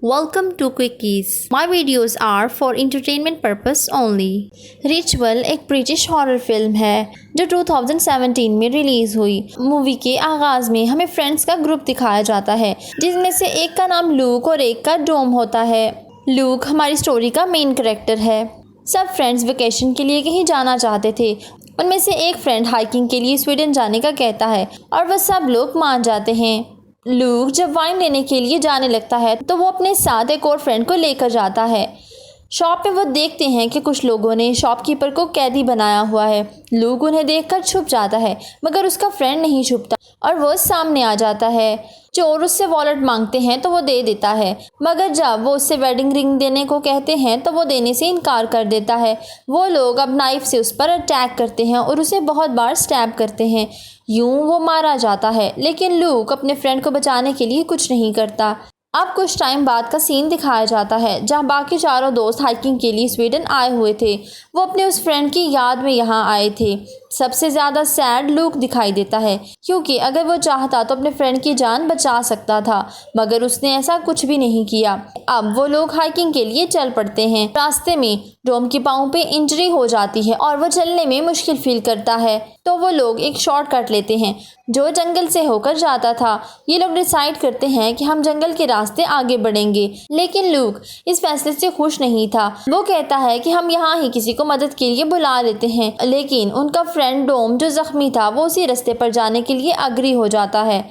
Welcome to Quickies. My videos are for entertainment purpose only. Ritual एक British horror film है जो 2017 में release हुई। मूवी के आगाज में हमें फ्रेंड्स का ग्रुप दिखाया जाता है जिसमें से एक का नाम लूक और एक का डोम होता है। लूक हमारी स्टोरी का मेन कैरेक्टर है। सब फ्रेंड्स वेकेशन के लिए कहीं जाना चाहते थे। उनमें से एक फ्रेंड हाइकिंग के लिए स्वीडन जाने का कहता है और वह सब लोग मान जाते हैं। लूक जब वाइन लेने के लिए जाने लगता है तो वो अपने साथ एक और फ्रेंड को लेकर जाता है। शॉप में वो देखते हैं कि कुछ लोगों ने शॉपकीपर को कैदी बनाया हुआ है। लूक उन्हें देखकर छुप जाता है मगर उसका फ्रेंड नहीं छुपता और वो सामने आ जाता है। चोर उससे वॉलेट मांगते हैं तो वो दे देता है मगर जब वो उससे वेडिंग रिंग देने को कहते हैं तो वो देने से इनकार कर देता है। वो लोग अब नाइफ से उस पर अटैक करते हैं और उसे बहुत बार स्टैब करते हैं। यूं वो मारा जाता है लेकिन लूक अपने फ्रेंड को बचाने के लिए कुछ नहीं करता। अब कुछ टाइम बाद का सीन दिखाया जाता है जहां बाकी चारों दोस्त हाइकिंग के लिए स्वीडन आए हुए थे। वो अपने उस फ्रेंड की याद में यहाँ आए थे। सबसे ज़्यादा सैड लूक दिखाई देता है क्योंकि अगर वो चाहता तो अपने फ्रेंड की जान बचा सकता था मगर उसने ऐसा कुछ भी नहीं किया। अब वो लोग हाइकिंग के लिए चल पड़ते हैं। रास्ते में डोम के पाँव पे इंजरी हो जाती है और वो चलने में मुश्किल फील करता है तो वो लोग एक शॉर्टकट लेते हैं जो जंगल से होकर जाता था। ये लोग डिसाइड करते हैं कि हम जंगल के रास्ते आगे बढ़ेंगे लेकिन लूक इस फैसले से खुश नहीं था। वो कहता है कि हम यहाँ ही किसी को मदद के लिए बुला लेते हैं लेकिन उनका फ्रेंड डोम जो जख्मी था वो उसी रास्ते पर जाने के लिए अग्री हो जाता है।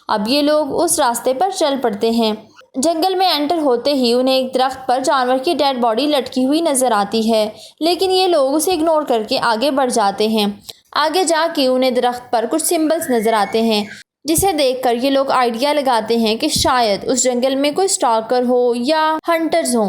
अब ये लोग उस रास्ते पर चल पड़ते हैं। जंगल में एंटर होते ही उन्हें एक दरख्त पर जानवर की डेड बॉडी लटकी हुई नजर आती है लेकिन ये लोग उसे इग्नोर करके आगे बढ़ जाते हैं। आगे जाके उन्हें दरख्त पर कुछ सिंबल्स नजर आते हैं जिसे देखकर ये लोग आइडिया लगाते हैं कि शायद उस जंगल में कोई स्टॉकर हो या हंटर्स हो।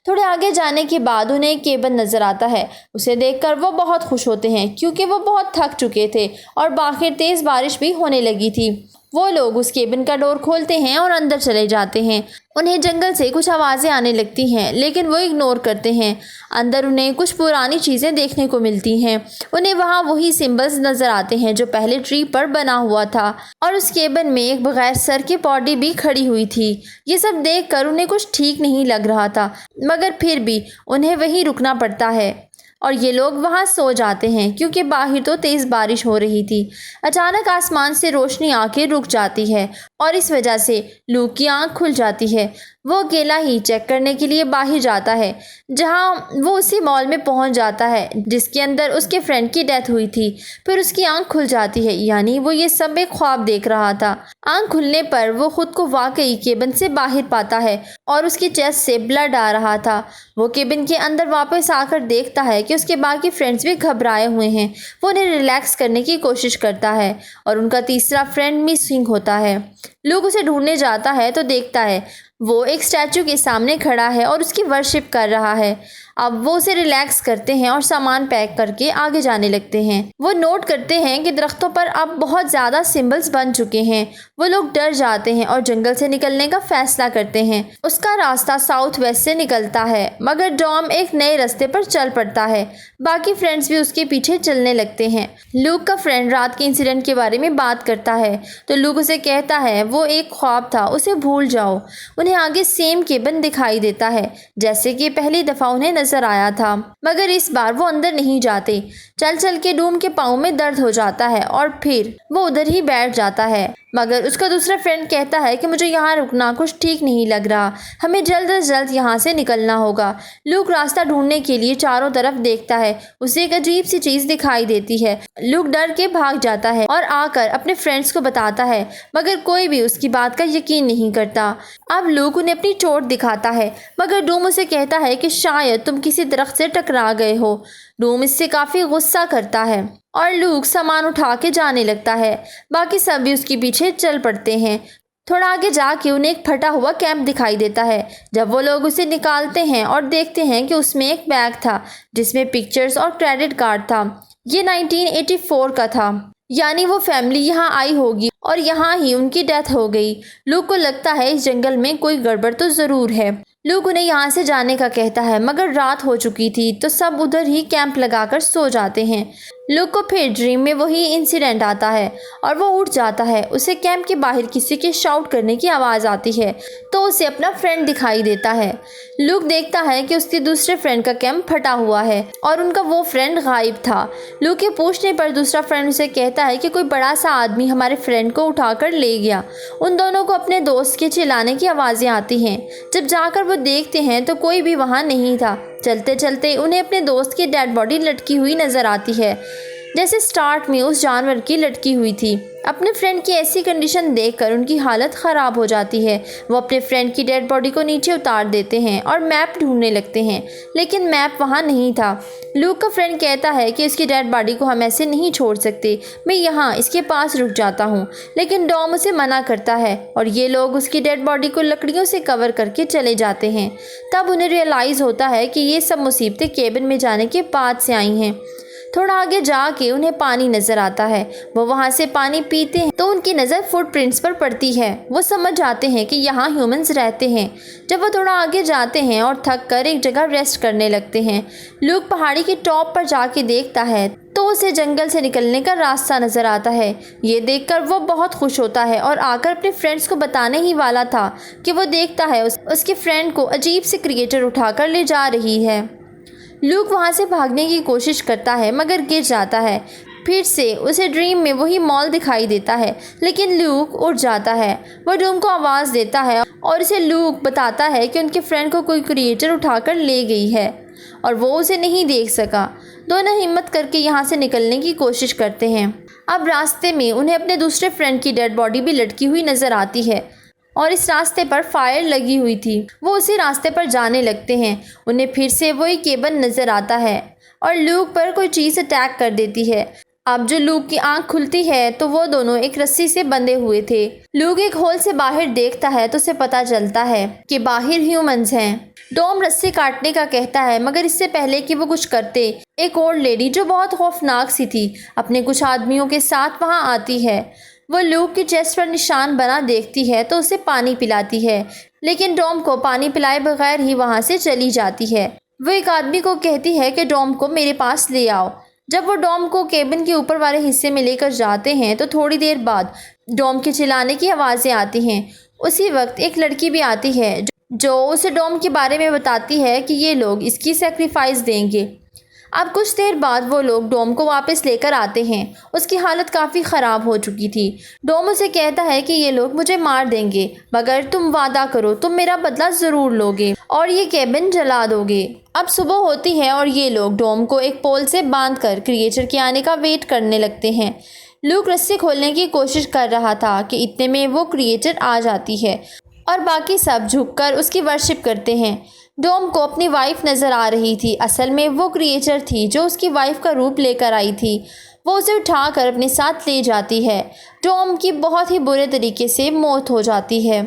थोड़े आगे जाने के बाद उन्हें एक केबन नजर आता है। उसे देखकर वो बहुत खुश होते हैं क्योंकि वो बहुत थक चुके थे और बाहर तेज बारिश भी होने लगी थी। वो लोग उस केबिन का डोर खोलते हैं और अंदर चले जाते हैं। उन्हें जंगल से कुछ आवाज़ें आने लगती हैं लेकिन वो इग्नोर करते हैं। अंदर उन्हें कुछ पुरानी चीज़ें देखने को मिलती हैं। उन्हें वहाँ वही सिंबल्स नज़र आते हैं जो पहले ट्री पर बना हुआ था और उस केबिन में एक बगैर सर की बॉडी भी खड़ी हुई थी। ये सब देखकर उन्हें कुछ ठीक नहीं लग रहा था मगर फिर भी उन्हें वहीं रुकना पड़ता है और ये लोग वहाँ सो जाते हैं क्योंकि बाहर तो तेज़ बारिश हो रही थी। अचानक आसमान से रोशनी आके रुक जाती है और इस वजह से लूक की आँख खुल जाती है। वो अकेला ही चेक करने के लिए बाहर जाता है जहाँ वो उसी मॉल में पहुँच जाता है जिसके अंदर उसके फ्रेंड की डेथ हुई थी। फिर उसकी आँख खुल जाती है यानी वो ये सब एक ख्वाब देख रहा था। आँख खुलने पर वो खुद को वाकई केबिन से बाहर पाता है और उसकी चेस्ट से ब्लड आ रहा था। वो केबिन के अंदर वापस आकर देखता है कि उसके बाकी फ्रेंड्स भी घबराए हुए हैं। वो उन्हें रिलैक्स करने की कोशिश करता है और उनका तीसरा फ्रेंड मिसिंग होता है। लूक उसे ढूंढने जाता है तो देखता है वो एक स्टैचू के सामने खड़ा है और उसकी वर्शिप कर रहा है। अब वो उसे रिलैक्स करते हैं और सामान पैक करके आगे जाने लगते हैं। वो नोट करते हैं कि दरख्तों पर अब बहुत ज़्यादा सिंबल्स बन चुके हैं। वो लोग डर जाते हैं और जंगल से निकलने का फैसला करते हैं। उसका रास्ता साउथ वेस्ट से निकलता है मगर डॉम एक नए रास्ते पर चल पड़ता है। बाकी फ्रेंड्स भी उसके पीछे चलने लगते हैं। लूक का फ्रेंड रात के इंसिडेंट के बारे में बात करता है तो लूक उसे कहता है वो एक ख्वाब था, उसे भूल जाओ। उन्हें आगे सेम केबिन दिखाई देता है जैसे कि पहली दफ़ा उन्हें नजर आया था मगर इस बार वो अंदर नहीं जाते। चल चल के डूम के पाँव में दर्द हो जाता है और फिर वो उधर ही बैठ जाता है मगर उसका दूसरा फ्रेंड कहता है कि मुझे यहाँ रुकना कुछ ठीक नहीं लग रहा, हमें जल्द से जल्द यहाँ से निकलना होगा। लूक रास्ता ढूंढने के लिए चारों तरफ देखता है। उसे एक अजीब सी चीज़ दिखाई देती है। लूक डर के भाग जाता है और आकर अपने फ्रेंड्स को बताता है मगर कोई भी उसकी बात का यकीन नहीं करता। अब लूक उन्हें अपनी चोट दिखाता है मगर डूम उसे कहता है कि शायद तुम किसी दरख्त से टकरा गए हो। डूम इससे काफ़ी गुस्सा करता है और लूक सामान उठा के जाने लगता है। बाकी सब भी उसके पीछे चल पड़ते हैं। थोड़ा आगे जाके उन्हें एक फटा हुआ कैंप दिखाई देता है। जब वो लोग उसे निकालते हैं और देखते हैं कि उसमें एक बैग था जिसमें पिक्चर्स और क्रेडिट कार्ड था। ये 1984 का था यानी वो फैमिली यहाँ आई होगी और यहाँ ही उनकी डेथ हो गई। लूक को लगता है इस जंगल में कोई गड़बड़ तो ज़रूर है। लूक उन्हें यहाँ से जाने का कहता है मगर रात हो चुकी थी तो सब उधर ही कैंप लगाकर सो जाते हैं। लूक को फिर ड्रीम में वही इंसिडेंट आता है और वो उठ जाता है। उसे कैंप के बाहर किसी के शाउट करने की आवाज़ आती है तो उसे अपना फ्रेंड दिखाई देता है। लूक देखता है कि उसके दूसरे फ्रेंड का कैंप फटा हुआ है और उनका वो फ्रेंड गायब था। लूक के पूछने पर दूसरा फ्रेंड उसे कहता है कि कोई बड़ा सा आदमी हमारे फ्रेंड को उठाकर ले गया। उन दोनों को अपने दोस्त के चिल्लाने की आवाज़ें आती हैं। जब जाकर वो देखते हैं तो कोई भी वहाँ नहीं था। चलते चलते उन्हें अपने दोस्त की डेड बॉडी लटकी हुई नज़र आती है, जैसे स्टार्ट में उस जानवर की लटकी हुई थी। अपने फ्रेंड की ऐसी कंडीशन देखकर उनकी हालत ख़राब हो जाती है। वो अपने फ्रेंड की डेड बॉडी को नीचे उतार देते हैं और मैप ढूंढने लगते हैं, लेकिन मैप वहाँ नहीं था। लूक का फ्रेंड कहता है कि उसकी डेड बॉडी को हम ऐसे नहीं छोड़ सकते, मैं यहाँ इसके पास रुक जाता हूँ, लेकिन डॉम उसे मना करता है और ये लोग उसकी डेड बॉडी को लकड़ियों से कवर करके चले जाते हैं। तब उन्हें रियलाइज़ होता है कि ये सब मुसीबतें केबिन में जाने के बाद से आई हैं। थोड़ा आगे जाके उन्हें पानी नज़र आता है। वो वहाँ से पानी पीते हैं तो उनकी नज़र फुटप्रिंट्स पर पड़ती है। वो समझ जाते हैं कि यहाँ ह्यूमंस रहते हैं। जब वो थोड़ा आगे जाते हैं और थक कर एक जगह रेस्ट करने लगते हैं, लूक पहाड़ी की टॉप पर जाके देखता है तो उसे जंगल से निकलने का रास्ता नज़र आता है। ये देखकर वो बहुत खुश होता है और आकर अपने फ्रेंड्स को बताने ही वाला था कि वो देखता है उसके फ्रेंड को अजीब से क्रिएचर उठाकर ले जा रही है। लूक वहाँ से भागने की कोशिश करता है मगर गिर जाता है। फिर से उसे ड्रीम में वही मॉल दिखाई देता है, लेकिन लूक उठ जाता है। वो डूम को आवाज़ देता है और उसे लूक बताता है कि उनके फ्रेंड को कोई क्रिएचर उठाकर ले गई है और वो उसे नहीं देख सका। दोनों हिम्मत करके यहाँ से निकलने की कोशिश करते हैं। अब रास्ते में उन्हें अपने दूसरे फ्रेंड की डेड बॉडी भी लटकी हुई नज़र आती है और इस रास्ते पर फायर लगी हुई थी। वो उसी रास्ते पर जाने लगते हैं। उन्हें फिर से वही केबन नज़र आता है और लूक पर कोई चीज़ अटैक कर देती है। अब जो लूक की आंख खुलती है तो वो दोनों एक रस्सी से बंधे हुए थे। लूक एक होल से बाहर देखता है तो उसे पता चलता है कि बाहर ह्यूमंस हैं। डॉम रस्सी काटने का कहता है मगर इससे पहले कि वो कुछ करते, एक ओल्ड लेडी जो बहुत खौफनाक सी थी अपने कुछ आदमियों के साथ वहाँ आती है। वो लूक की चेस्ट पर निशान बना देखती है तो उसे पानी पिलाती है, लेकिन डॉम को पानी पिलाए बगैर ही वहाँ से चली जाती है। वो एक आदमी को कहती है कि डॉम को मेरे पास ले आओ। जब वो डॉम को केबिन के ऊपर वाले हिस्से में लेकर जाते हैं तो थोड़ी देर बाद डॉम के चिल्लाने की आवाज़ें आती हैं। उसी वक्त एक लड़की भी आती है जो उसे डॉम के बारे में बताती है कि ये लोग इसकी सेक्रीफाइस देंगे। अब कुछ देर बाद वो लोग डॉम को वापस लेकर आते हैं। उसकी हालत काफ़ी ख़राब हो चुकी थी। डॉम उसे कहता है कि ये लोग मुझे मार देंगे मगर तुम वादा करो तुम मेरा बदला ज़रूर लोगे और ये केबिन जला दोगे। अब सुबह होती है और ये लोग डॉम को एक पोल से बांधकर क्रिएचर के आने का वेट करने लगते हैं। लूक रस्सी खोलने की कोशिश कर रहा था कि इतने में वो क्रिएचर आ जाती है और बाकी सब झुककर उसकी वर्शिप करते हैं। डॉम को अपनी वाइफ नज़र आ रही थी। असल में वो क्रिएचर थी जो उसकी वाइफ का रूप लेकर आई थी। वो उसे उठाकर अपने साथ ले जाती है। डॉम की बहुत ही बुरे तरीके से मौत हो जाती है।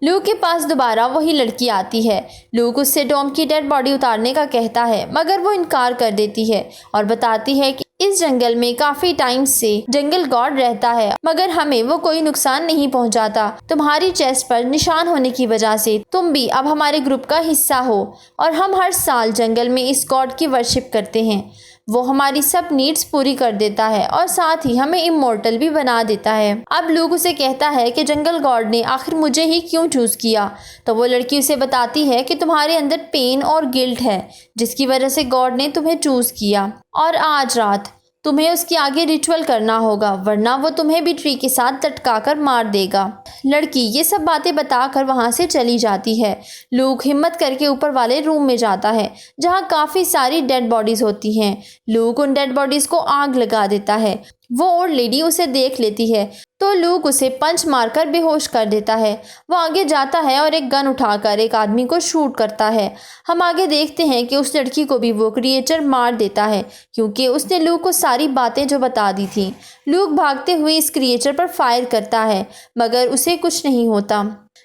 लूक के पास दोबारा वही लड़की आती है। लूक उससे डॉम की डेड बॉडी उतारने का कहता है मगर वो इनकार कर देती है और बताती है कि इस जंगल में काफ़ी टाइम से जंगल गॉड रहता है मगर हमें वो कोई नुकसान नहीं पहुंचाता। तुम्हारी चेस्ट पर निशान होने की वजह से तुम भी अब हमारे ग्रुप का हिस्सा हो और हम हर साल जंगल में इस गॉड की वर्शिप करते हैं। वो हमारी सब नीड्स पूरी कर देता है और साथ ही हमें इमोर्टल भी बना देता है। अब लूक उसे कहता है कि जंगल गॉड ने आखिर मुझे ही क्यों चूज़ किया। तो वो लड़की उसे बताती है कि तुम्हारे अंदर पेन और गिल्ट है जिसकी वजह से गॉड ने तुम्हें चूज़ किया और आज रात तुम्हें उसके आगे रिचुअल करना होगा वरना वो तुम्हें भी ट्री के साथ लटका कर मार देगा। लड़की ये सब बातें बताकर वहाँ से चली जाती है। लूक हिम्मत करके ऊपर वाले रूम में जाता है जहाँ काफ़ी सारी डेड बॉडीज़ होती हैं। लूक उन डेड बॉडीज़ को आग लगा देता है। वो ओल्ड लेडी उसे देख लेती है तो लूक उसे पंच मारकर बेहोश कर देता है। वो आगे जाता है और एक गन उठाकर एक आदमी को शूट करता है। हम आगे देखते हैं कि उस लड़की को भी वो क्रिएचर मार देता है क्योंकि उसने लूक को सारी बातें जो बता दी थी। लूक भागते हुए इस क्रिएचर पर फायर करता है मगर उसे कुछ नहीं होता।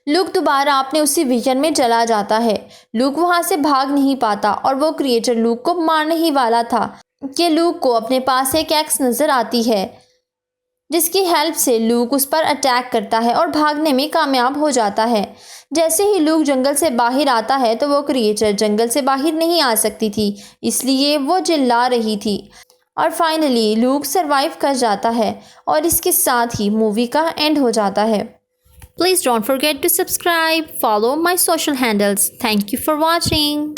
लूक दोबारा अपने उसी विजन में चला जाता है। लूक वहाँ से भाग नहीं पाता और वो क्रिएचर लूक को मारने ही वाला था कि लूक को अपने पास एक एक्स नज़र आती है जिसकी हेल्प से लूक उस पर अटैक करता है और भागने में कामयाब हो जाता है। जैसे ही लूक जंगल से बाहर आता है तो वो क्रिएचर जंगल से बाहर नहीं आ सकती थी इसलिए वो चिल्ला रही थी। और फाइनली लूक सरवाइव कर जाता है और इसके साथ ही मूवी का एंड हो जाता है। Please don't forget to subscribe, follow my social handles. Thank you for watching.